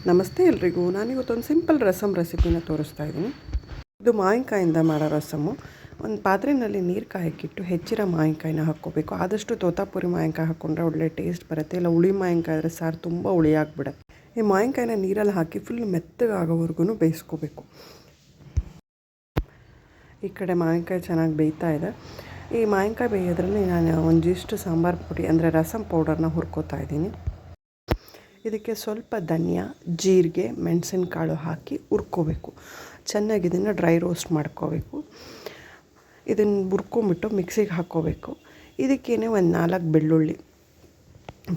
ನಮಸ್ತೆ ಎಲ್ರಿಗೂ. ನಾನಿವತ್ತೊಂದು ಸಿಂಪಲ್ ರಸಮ್ ರೆಸಿಪಿನ ತೋರಿಸ್ತಾ ಇದ್ದೀನಿ. ಇದು ಮಾವಿನಕಾಯಿಂದ ಮಾಡೋ ರಸಮ್ಮು. ಒಂದು ಪಾತ್ರೆಯಲ್ಲಿ ನೀರು ಕಾಯಕ್ಕಿಟ್ಟು ಹೆಚ್ಚಿರೋ ಮಾವಿನಕಾಯಿನ ಹಾಕ್ಕೋಬೇಕು. ಆದಷ್ಟು ತೋತಾಪುರಿ ಮಾವಿನಕಾಯಿ ಹಾಕ್ಕೊಂಡ್ರೆ ಒಳ್ಳೆ ಟೇಸ್ಟ್ ಬರುತ್ತೆ. ಇಲ್ಲ ಹುಳಿ ಮಾವಿನಕಾಯಿ ಆದರೆ ಸಾರು ತುಂಬ ಹುಳಿ ಆಗಿಬಿಡುತ್ತೆ. ಈ ಮಾವಿನಕಾಯಿನ ನೀರಲ್ಲಿ ಹಾಕಿ ಫುಲ್ ಮೆತ್ತಗಾಗೋವರೆಗೂ ಬೇಯಿಸ್ಕೋಬೇಕು. ಈ ಕಡೆ ಮಾವಿನಕಾಯಿ ಚೆನ್ನಾಗಿ ಬೇಯ್ತಾ ಇದೆ. ಈ ಮಾವಿನಕಾಯಿ ಬೇಯೋದ್ರಲ್ಲಿ ನಾನು ಒಂದಿಷ್ಟು ಸಾಂಬಾರು ಪುಡಿ ಅಂದರೆ ರಸಮ್ ಪೌಡರ್ನ ಹುರ್ಕೋತಾ ಇದ್ದೀನಿ. ಇದಕ್ಕೆ ಸ್ವಲ್ಪ ಧನಿಯಾ, ಜೀರಿಗೆ, ಮೆಣಸಿನಕಾಳು ಹಾಕಿ ಹುರ್ಕೋಬೇಕು. ಚೆನ್ನಾಗಿ ಇದನ್ನು ಡ್ರೈ ರೋಸ್ಟ್ ಮಾಡ್ಕೋಬೇಕು. ಇದನ್ನು ಹುರ್ಕೊಂಬಿಟ್ಟು ಮಿಕ್ಸಿಗೆ ಹಾಕ್ಕೋಬೇಕು. ಇದಕ್ಕೇನೆ ಒಂದು 4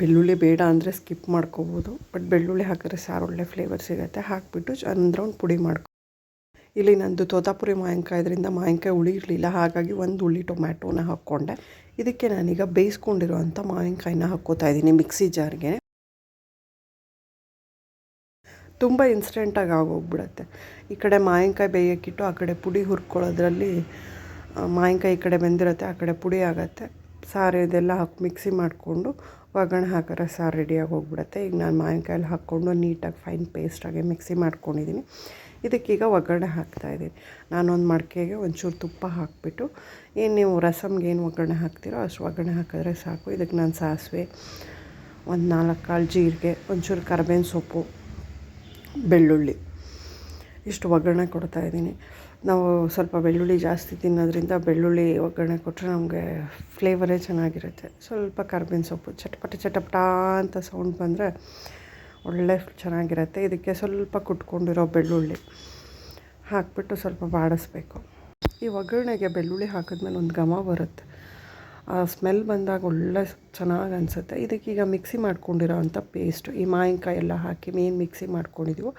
ಬೆಳ್ಳುಳ್ಳಿ ಬೇಡ ಅಂದರೆ ಸ್ಕಿಪ್ ಮಾಡ್ಕೋಬೋದು. ಬಟ್ ಬೆಳ್ಳುಳ್ಳಿ ಹಾಕಿದ್ರೆ ಸಾರು ಒಳ್ಳೆ ಫ್ಲೇವರ್ ಸಿಗುತ್ತೆ. ಹಾಕಿಬಿಟ್ಟು ಒಂದು ರೌಂಡ್ ಪುಡಿ ಮಾಡ್ಕೊ. ಇಲ್ಲಿ ನಂದು ತೋತಾಪುರಿ ಮಾವಿನಕಾಯಿ ಇದರಿಂದ ಮಾವಿನಕಾಯಿ ಹುಳಿ ಇರಲಿಲ್ಲ, ಹಾಗಾಗಿ ಒಂದು ಹುಳಿ ಟೊಮ್ಯಾಟೋನ ಹಾಕ್ಕೊಂಡೆ. ಇದಕ್ಕೆ ನಾನೀಗ ಬೇಯಿಸ್ಕೊಂಡಿರೋವಂಥ ಮಾವಿನಕಾಯಿನ ಹಾಕ್ಕೋತಾ ಇದ್ದೀನಿ ಮಿಕ್ಸಿ ಜಾರ್ಗೆ. ತುಂಬ ಇನ್ಸ್ಟೆಂಟಾಗಿ ಆಗೋಗ್ಬಿಡುತ್ತೆ. ಈ ಕಡೆ ಮಾವಿನಕಾಯಿ ಬೇಯೋಕ್ಕಿಟ್ಟು ಆ ಕಡೆ ಪುಡಿ ಹುರ್ಕೊಳ್ಳೋದ್ರಲ್ಲಿ ಮಾವಿನಕಾಯಿ ಈ ಕಡೆ ಬೆಂದಿರುತ್ತೆ, ಆ ಕಡೆ ಪುಡಿ ಆಗುತ್ತೆ. ಸಾರು ಇದೆಲ್ಲ ಹಾಕಿ ಮಿಕ್ಸಿ ಮಾಡಿಕೊಂಡು ಒಗ್ಗರಣೆ ಹಾಕಿದ್ರೆ ಸಾರು ರೆಡಿಯಾಗಿ ಹೋಗ್ಬಿಡುತ್ತೆ. ಈಗ ನಾನು ಮಾವಿನಕಾಯಲ್ಲಿ ಹಾಕ್ಕೊಂಡು ನೀಟಾಗಿ ಫೈನ್ ಪೇಸ್ಟಾಗಿ ಮಿಕ್ಸಿ ಮಾಡ್ಕೊಂಡಿದ್ದೀನಿ. ಇದಕ್ಕೀಗ ಒಗ್ಗರಣೆ ಹಾಕ್ತಾಯಿದ್ದೀನಿ. ನಾನೊಂದು ಮಡಿಕೆಗೆ ಒಂಚೂರು ತುಪ್ಪ ಹಾಕಿಬಿಟ್ಟು ಏನು ನೀವು ರಸಮ್ಗೆ ಏನು ಒಗ್ಗರಣೆ ಹಾಕ್ತೀರೋ ಅಷ್ಟು ಒಗ್ಗರಣೆ ಹಾಕಿದ್ರೆ ಸಾಕು. ಇದಕ್ಕೆ ನಾನು ಸಾಸಿವೆ, ಒಂದು 4 ಕಾಳು ಜೀರಿಗೆ, ಒಂಚೂರು ಕರಿಬೇವಿನ ಸೊಪ್ಪು, ಬೆಳ್ಳುಳ್ಳಿ ಇಷ್ಟು ಒಗ್ಗರಣೆ ಕೊಡ್ತಾಯಿದ್ದೀನಿ. ನಾವು ಸ್ವಲ್ಪ ಬೆಳ್ಳುಳ್ಳಿ ಜಾಸ್ತಿ ತಿನ್ನೋದ್ರಿಂದ ಬೆಳ್ಳುಳ್ಳಿ ಒಗ್ಗರಣೆ ಕೊಟ್ಟರೆ ನಮಗೆ ಫ್ಲೇವರೇ ಚೆನ್ನಾಗಿರುತ್ತೆ. ಸ್ವಲ್ಪ ಕರಿಬೇವಿನ ಸೊಪ್ಪು ಚಟಪಟ ಅಂತ ಸೌಂಡ್ ಬಂದರೆ ಒಳ್ಳೆ ಚೆನ್ನಾಗಿರುತ್ತೆ. ಇದಕ್ಕೆ ಸ್ವಲ್ಪ ಕುಟ್ಕೊಂಡಿರೋ ಬೆಳ್ಳುಳ್ಳಿ ಹಾಕಿಬಿಟ್ಟು ಸ್ವಲ್ಪ ಬಾಡಿಸ್ಬೇಕು. ಈ ಒಗ್ಗರಣೆಗೆ ಬೆಳ್ಳುಳ್ಳಿ ಹಾಕಿದ್ಮೇಲೆ ಒಂದು ಘಮ ಬರುತ್ತೆ. ಆ ಸ್ಮೆಲ್ ಬಂದಾಗ ಒಳ್ಳೆ ಚೆನ್ನಾಗಿ ಅನಿಸುತ್ತೆ. ಇದಕ್ಕೀಗ ಮಿಕ್ಸಿ ಮಾಡ್ಕೊಂಡಿರೋ ಅಂಥ ಪೇಸ್ಟು, ಈ ಮಾವಿನಕಾಯಿ ಎಲ್ಲ ಹಾಕಿ ಏನು ಮಿಕ್ಸಿ ಮಾಡ್ಕೊಂಡಿದ್ದೀವೋ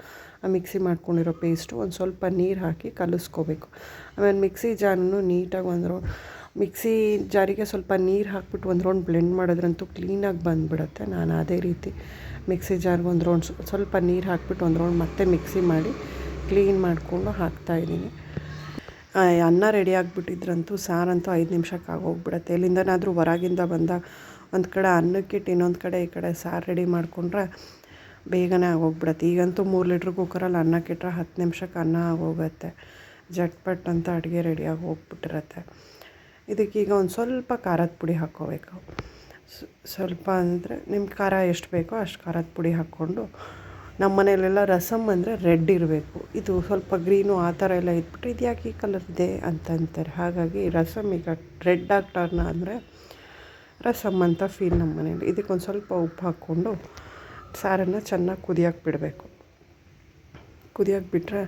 ಆ ಮಿಕ್ಸಿ ಮಾಡ್ಕೊಂಡಿರೋ ಪೇಸ್ಟು ಒಂದು ಸ್ವಲ್ಪ ನೀರು ಹಾಕಿ ಕಲಿಸ್ಕೋಬೇಕು. ಆಮೇಲೆ ಮಿಕ್ಸಿ ಜಾರನ್ನು ನೀಟಾಗಿ ಮಿಕ್ಸಿ ಜಾರಿಗೆ ಸ್ವಲ್ಪ ನೀರು ಹಾಕ್ಬಿಟ್ಟು ಒಂದು ರೌಂಡ್ ಬ್ಲೆಂಡ್ ಮಾಡೋದ್ರಂತೂ ಕ್ಲೀನಾಗಿ ಬಂದುಬಿಡುತ್ತೆ. ನಾನು ಅದೇ ರೀತಿ ಮಿಕ್ಸಿ ಜಾರ್ಗೆ ಒಂದು ರೌಂಡ್ ಸ್ವಲ್ಪ ನೀರು ಹಾಕ್ಬಿಟ್ಟು ಒಂದು ರೌಂಡ್ ಮತ್ತೆ ಮಿಕ್ಸಿ ಮಾಡಿ ಕ್ಲೀನ್ ಮಾಡಿಕೊಂಡು ಹಾಕ್ತಾಯಿದ್ದೀನಿ. ಅನ್ನ ರೆಡಿ ಆಗಿಬಿಟ್ಟಿದ್ರಂತೂ ಸಾರಂತೂ 5 ನಿಮಿಷಕ್ಕೆ ಆಗೋಗ್ಬಿಡುತ್ತೆ. ಎಲ್ಲಿಂದನಾದರೂ ಹೊರಗಿಂದ ಬಂದಾಗ ಒಂದು ಕಡೆ ಅನ್ನಕ್ಕಿಟ್ಟು ಇನ್ನೊಂದು ಕಡೆ ಈ ಕಡೆ ಸಾರು ರೆಡಿ ಮಾಡಿಕೊಂಡ್ರೆ ಬೇಗನೆ ಆಗೋಗ್ಬಿಡುತ್ತೆ. ಈಗಂತೂ 3 ಲೀಟ್ರ್ ಕುಕ್ಕರಲ್ಲಿ ಅನ್ನಕ್ಕಿಟ್ರೆ 10 ನಿಮಿಷಕ್ಕೆ ಅನ್ನ ಆಗೋಗುತ್ತೆ. ಜಟ್ಪಟ್ ಅಂತ ಅಡುಗೆ ರೆಡಿಯಾಗಿ ಹೋಗ್ಬಿಟ್ಟಿರತ್ತೆ. ಇದಕ್ಕೀಗ ಒಂದು ಸ್ವಲ್ಪ ಖಾರದ ಪುಡಿ ಹಾಕ್ಕೋಬೇಕು. ಸ್ವಲ್ಪ ಅಂದರೆ ನಿಮ್ಮ ಖಾರ ಎಷ್ಟು ಬೇಕೋ ಅಷ್ಟು ಖಾರದ ಪುಡಿ ಹಾಕ್ಕೊಂಡು, ನಮ್ಮ ಮನೆಯಲ್ಲೆಲ್ಲ ರಸಮ್ ಅಂದರೆ ರೆಡ್ ಇರಬೇಕು, ಇದು ಸ್ವಲ್ಪ ಗ್ರೀನು ಆ ಥರ ಎಲ್ಲ ಇದ್ಬಿಟ್ರೆ ಇದು ಯಾಕೆ ಈ ಕಲರ್ ಇದೆ ಅಂತಾರೆ. ಹಾಗಾಗಿ ರಸಮ್ ಈಗ ರೆಡ್ ಆಗಿ ಟರ್ನ್ ಅಂದರೆ ರಸಮ್ ಅಂತ ಫೀಲ್ ನಮ್ಮ ಮನೇಲಿ. ಇದಕ್ಕೊಂದು ಸ್ವಲ್ಪ ಉಪ್ಪು ಹಾಕ್ಕೊಂಡು ಸಾರನ್ನು ಚೆನ್ನಾಗಿ ಕುದಿಯೋಕೆ ಬಿಡಬೇಕು. ಕುದಿಯೋಕೆ ಬಿಟ್ಟರೆ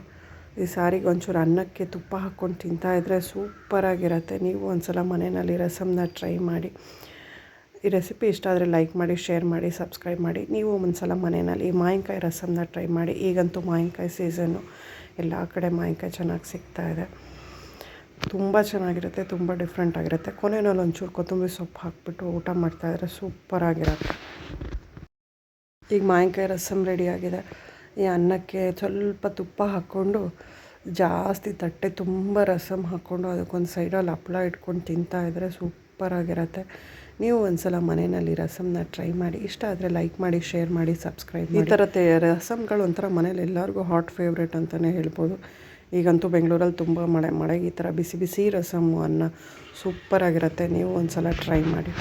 ಈ ಸಾರಿಗೆ ಒಂಚೂರು ಅನ್ನಕ್ಕೆ ತುಪ್ಪ ಹಾಕ್ಕೊಂಡು ತಿಂತಾಯಿದ್ರೆ ಸೂಪರಾಗಿರುತ್ತೆ. ನೀವು ಒಂದು ಸಲ ಮನೆಯಲ್ಲಿ ರಸಮ್ನ ಟ್ರೈ ಮಾಡಿ. ಈ ರೆಸಿಪಿ ಇಷ್ಟ ಆದರೆ ಲೈಕ್ ಮಾಡಿ, ಶೇರ್ ಮಾಡಿ, ಸಬ್ಸ್ಕ್ರೈಬ್ ಮಾಡಿ. ನೀವು ಒಂದು ಸಲ ಮನೆಯಲ್ಲಿ ಈ ಮಾವಿನಕಾಯಿ ರಸಮ್ನ ಟ್ರೈ ಮಾಡಿ. ಈಗಂತೂ ಮಾವಿನಕಾಯಿ ಸೀಸನ್ನು, ಎಲ್ಲ ಕಡೆ ಮಾವಿನಕಾಯಿ ಚೆನ್ನಾಗಿ ಸಿಗ್ತಾಯಿದೆ. ತುಂಬ ಚೆನ್ನಾಗಿರುತ್ತೆ, ತುಂಬ ಡಿಫ್ರೆಂಟಾಗಿರುತ್ತೆ. ಕೊನೆಯಲ್ಲಿ ಒಂಚೂರು ಕೊತ್ತಂಬರಿ ಸೊಪ್ಪು ಹಾಕ್ಬಿಟ್ಟು ಊಟ ಮಾಡ್ತಾಯಿದ್ರೆ ಸೂಪರಾಗಿರುತ್ತೆ. ಈಗ ಮಾವಿನಕಾಯಿ ರಸಮ್ ರೆಡಿಯಾಗಿದೆ. ಈ ಅನ್ನಕ್ಕೆ ಸ್ವಲ್ಪ ತುಪ್ಪ ಹಾಕ್ಕೊಂಡು ಜಾಸ್ತಿ ತಟ್ಟೆ ತುಂಬ ರಸಮ್ ಹಾಕ್ಕೊಂಡು ಅದಕ್ಕೊಂದು ಸೈಡಲ್ಲಿ ಹಪ್ಳ ಇಟ್ಕೊಂಡು ತಿಂತಾಯಿದ್ರೆ ಸೂಪರಾಗಿರುತ್ತೆ. ನೀವು ಒಂದು ಸಲ ಮನೆಯಲ್ಲಿ ರಸಮ್ನ ಟ್ರೈ ಮಾಡಿ. ಇಷ್ಟ ಆದರೆ ಲೈಕ್ ಮಾಡಿ, ಶೇರ್ ಮಾಡಿ, ಸಬ್ಸ್ಕ್ರೈಬ್ ಮಾಡಿ. ಈ ಥರ ರಸಮ್ಗಳು ಒಂಥರ ಮನೇಲಿ ಎಲ್ಲರಿಗೂ ಹಾಟ್ ಫೇವ್ರೇಟ್ ಅಂತಲೇ ಹೇಳ್ಬೋದು. ಈಗಂತೂ ಬೆಂಗಳೂರಲ್ಲಿ ತುಂಬ ಮಳೆಗೆ ಈ ಥರ ಬಿಸಿ ಬಿಸಿ ರಸಮ್ಮು ಅನ್ನ ಸೂಪರಾಗಿರುತ್ತೆ. ನೀವು ಒಂದು ಸಲ ಟ್ರೈ ಮಾಡಿ.